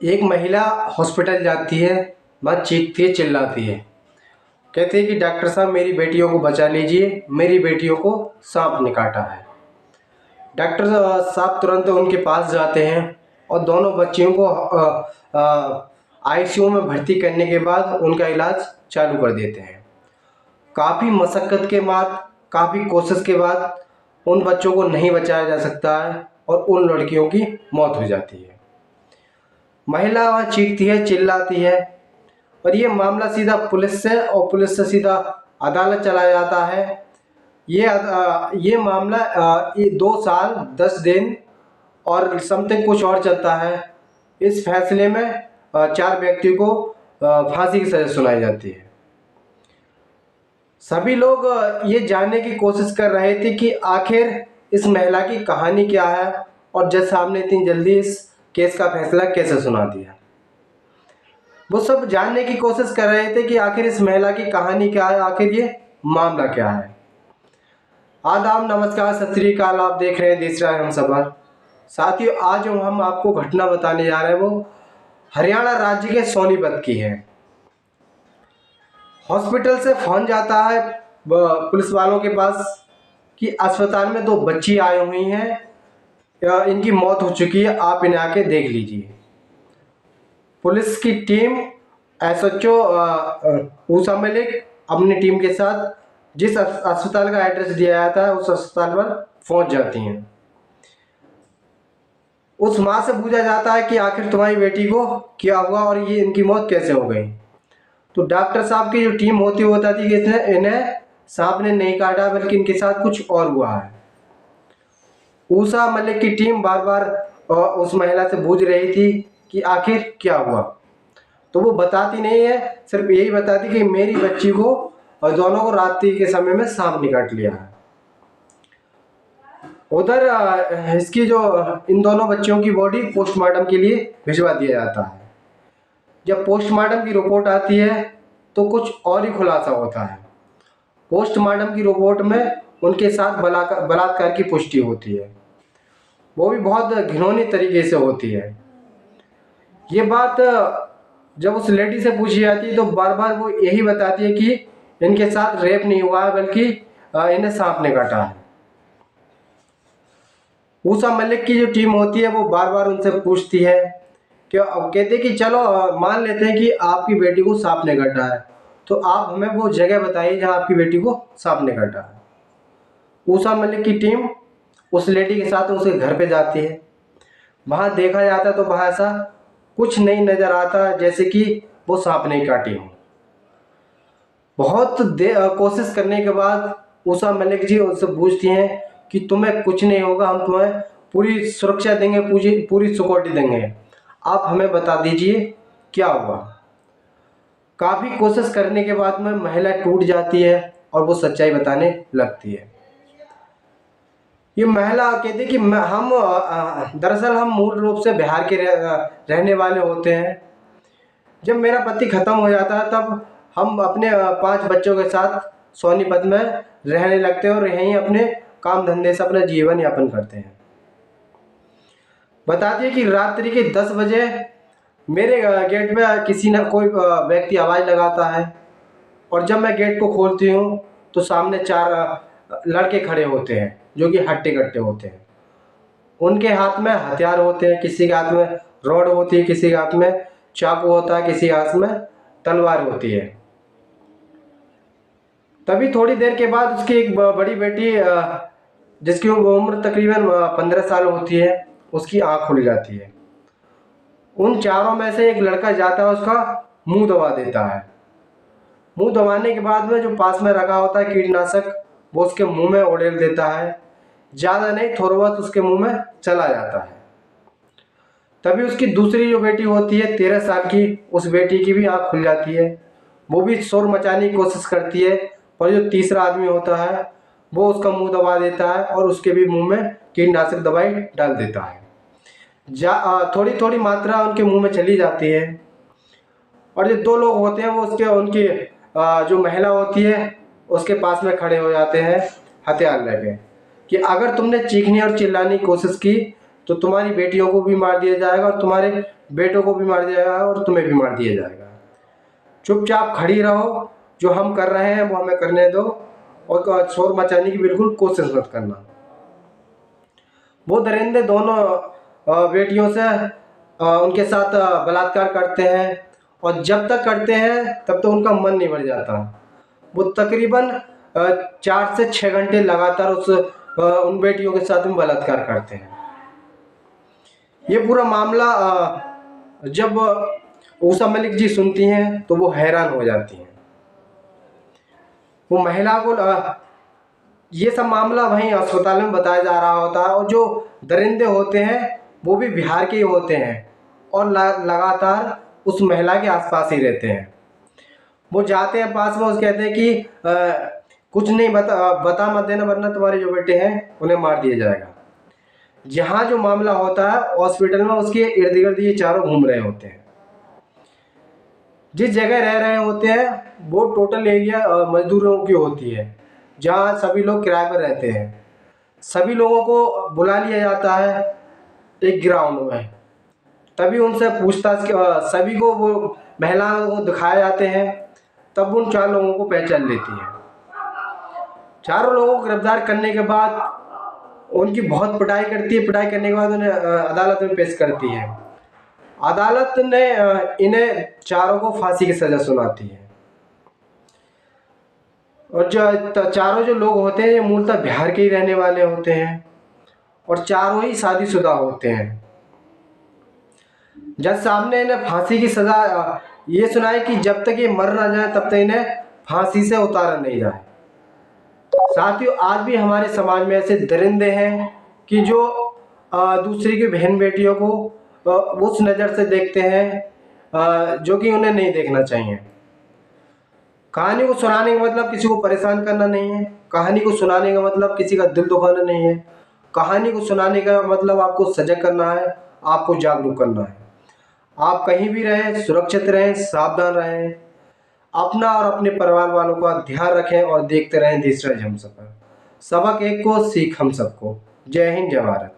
एक महिला हॉस्पिटल जाती है, वहाँ चीखती है, चिल्लाती है, कहती है कि डॉक्टर साहब मेरी बेटियों को बचा लीजिए, मेरी बेटियों को सांप ने काटा है। डॉक्टर साहब तुरंत उनके पास जाते हैं और दोनों बच्चियों को आईसीयू में भर्ती करने के बाद उनका इलाज चालू कर देते हैं। काफ़ी मशक्क़त के बाद, काफ़ी कोशिश के बाद उन बच्चों को नहीं बचाया जा सकता है और उन लड़कियों की मौत हो जाती है। महिला वहाँ चीखती है, चिल्लाती है और ये मामला सीधा पुलिस से और पुलिस से सीधा अदालत चला जाता है। ये मामला ये 2 साल 10 दिन और समथिंग कुछ और चलता है। इस फैसले में 4 व्यक्तियों को फांसी की सज़ा सुनाई जाती है। सभी लोग ये जानने की कोशिश कर रहे थे कि आखिर इस महिला की कहानी क्या है और जज साहब ने इतनी जल्दी इस केस का फैसला कैसे सुना दिया। वो सब जानने की कोशिश कर रहे थे कि आखिर इस महिला की कहानी क्या है, आखिर ये मामला क्या है। आदाब, नमस्कार, सत श्री अकाल। आप देख रहे हैं देश राय हम सफर। साथियों, आज जो हम आपको घटना बताने जा रहे हैं वो हरियाणा राज्य के सोनीपत की है। हॉस्पिटल से फोन जाता है पुलिस वालों के पास कि अस्पताल में 2 बच्ची आई हुई हैं, इनकी मौत हो चुकी है, आप इन्हें आके देख लीजिए। पुलिस की टीम एसएचओ ऊषा मलिक अपनी टीम के साथ जिस अस्पताल का एड्रेस दिया जाता है उस अस्पताल पर पहुंच जाती हैं। उस माँ से पूछा जाता है कि आखिर तुम्हारी बेटी को क्या हुआ और ये इनकी मौत कैसे हो गई। तो डॉक्टर साहब की जो टीम होती है वो बताती है कि इन्हें सांप ने नहीं काटा बल्कि इनके साथ कुछ और हुआ है। ऊषा मलिक की टीम बार बार उस महिला से पूछ रही थी कि आखिर क्या हुआ, तो वो बताती नहीं है, सिर्फ यही बताती कि मेरी बच्ची को और दोनों को रात्रि के समय में सांप ने काट लिया है। उधर इसकी जो इन दोनों बच्चियों की बॉडी पोस्टमार्टम के लिए भिजवा दिया जाता है। जब पोस्टमार्टम की रिपोर्ट आती है तो कुछ और ही खुलासा होता है। पोस्टमार्टम की रिपोर्ट में उनके साथ बलात्कार की पुष्टि होती है, वो भी बहुत घिनौनी तरीके से होती है। ये बात जब उस लेडी से पूछी जाती है तो बार बार वो यही बताती है कि इनके साथ रेप नहीं हुआ है बल्कि इन्हें सांप ने काटा है। ऊषा मलिक की जो टीम होती है वो बार बार उनसे पूछती है कि कहते कि चलो मान लेते हैं कि आपकी बेटी को सांप ने काटा है, तो आप हमें वो जगह बताइए जहां आपकी बेटी को सांप ने काटा है। ऊषा मलिक की टीम उस लेडी के साथ उसके घर पे जाती है। वहां देखा जाता तो वहां ऐसा कुछ नहीं नजर आता जैसे कि वो सांप नहीं काटी हो। बहुत कोशिश करने के बाद ऊषा मलिक जी उनसे पूछती हैं कि तुम्हें कुछ नहीं होगा, हम तुम्हें पूरी सुरक्षा देंगे, पूरी सिक्योरिटी देंगे, आप हमें बता दीजिए क्या हुआ। काफ़ी कोशिश करने के बाद में महिला टूट जाती है और वो सच्चाई बताने लगती है। ये महिला कहती कि हम दरअसल हम मूल रूप से बिहार के रहने वाले होते हैं। जब मेरा पति ख़त्म हो जाता है तब हम अपने 5 बच्चों के साथ सोनीपत में रहने लगते हैं और यहीं अपने काम धंधे से अपना जीवन यापन करते हैं। बताती है कि रात्रि के 10 बजे मेरे गेट पे किसी न कोई व्यक्ति आवाज़ लगाता है और जब मैं गेट को खोलती हूँ तो सामने 4 लड़के खड़े होते हैं जो कि हट्टे कट्टे होते हैं। उनके हाथ में हथियार होते हैं, किसी के हाथ में रॉड होती है, किसी के हाथ में चाकू होता है, किसी के हाथ में तलवार होती है। तभी थोड़ी देर के बाद उसकी एक बड़ी बेटी जिसकी उम्र तकरीबन 15 साल होती है, उसकी आँख खुल जाती है। उन चारों में से एक लड़का जाता है, उसका मुंह दबा देता है। मुंह दबाने के बाद में जो पास में रखा होता है कीटनाशक वो उसके मुंह में उड़ेल देता है। ज़्यादा नहीं, थोड़ा बहुत उसके मुंह में चला जाता है। तभी उसकी दूसरी जो बेटी होती है 13 साल की, उस बेटी की भी आँख खुल जाती है। वो भी शोर मचाने की कोशिश करती है और जो तीसरा आदमी होता है वो उसका मुंह दबा देता है और उसके भी मुंह में कीटनाशक दवाई डाल देता है। थोड़ी थोड़ी मात्रा उनके मुंह में चली जाती है और जो 2 लोग होते हैं वो उनकी जो महिला होती है उसके पास में खड़े हो जाते हैं हथियार लेके कि अगर तुमने चीखने और चिल्लाने की कोशिश की तो तुम्हारी बेटियों को भी मार दिया जाएगा और तुम्हारे बेटों को भी मार दिया जाएगा और तुम्हें भी मार दिया जाएगा। चुपचाप खड़ी रहो, जो हम कर रहे हैं वो हमें करने दो और शोर मचाने की बिल्कुल कोशिश मत करना। वो दरिंदे दोनों बेटियों से उनके साथ बलात्कार करते हैं और जब तक करते हैं तब तक उनका मन नहीं भर जाता। वो तकरीबन 4 से 6 घंटे लगातार उन बेटियों के साथ में बलात्कार करते हैं। ये पूरा मामला जब ऊषा मलिक जी सुनती हैं तो वो हैरान हो जाती हैं। वो महिला को ये सब मामला वहीं अस्पताल में बताया जा रहा होता है और जो दरिंदे होते हैं वो भी बिहार के ही होते हैं और लगातार उस महिला के आसपास ही रहते हैं। वो जाते हैं पास में, उसके कहते हैं कि कुछ नहीं बता मत देना वरना तुम्हारे जो बेटे हैं उन्हें मार दिया जाएगा। जहाँ जो मामला होता है हॉस्पिटल में उसके इर्द गिर्द ये चारों घूम रहे होते हैं। जिस जगह रह रहे होते हैं वो टोटल एरिया मजदूरों की होती है, जहाँ सभी लोग किराए पर रहते हैं। सभी लोगों को बुला लिया जाता है एक ग्राउंड में, तभी उनसे पूछताछ सभी को वो महिलाओं को दिखाए जाते हैं, तब उन 4 लोगों को पहचान लेती है। चारों लोगों को गिरफ्तार करने के बाद उनकी बहुत पिटाई करती है। पिटाई करने के बाद उन्हें अदालत में पेश करती है। अदालत ने इन्हें चारों को फांसी की सजा सुनाती है। और जो चारों जो लोग होते हैं ये मूलतः बिहार के ही रहने वाले होते हैं और चारों ही शादीशुदा होते हैं। जज साहब ने इन्हें फांसी की सजा ये सुनाई कि जब तक ये मर ना जाए तब तक इन्हें फांसी से उतारा नहीं जाए। साथियों, आज भी हमारे समाज में ऐसे दरिंदे हैं कि जो दूसरी की बहन बेटियों को उस नज़र से देखते हैं जो कि उन्हें नहीं देखना चाहिए। कहानी को सुनाने का मतलब किसी को परेशान करना नहीं है। कहानी को सुनाने का मतलब किसी का दिल दुखाना नहीं है। कहानी को सुनाने का मतलब आपको सजग करना है, आपको जागरूक करना है। आप कहीं भी रहें, सुरक्षित रहें, सावधान रहें, अपना और अपने परिवार वालों का ध्यान रखें और देखते रहें दिस इज हमसफर। सबक एक को सीख हम सबको। जय हिंद, जय भारत।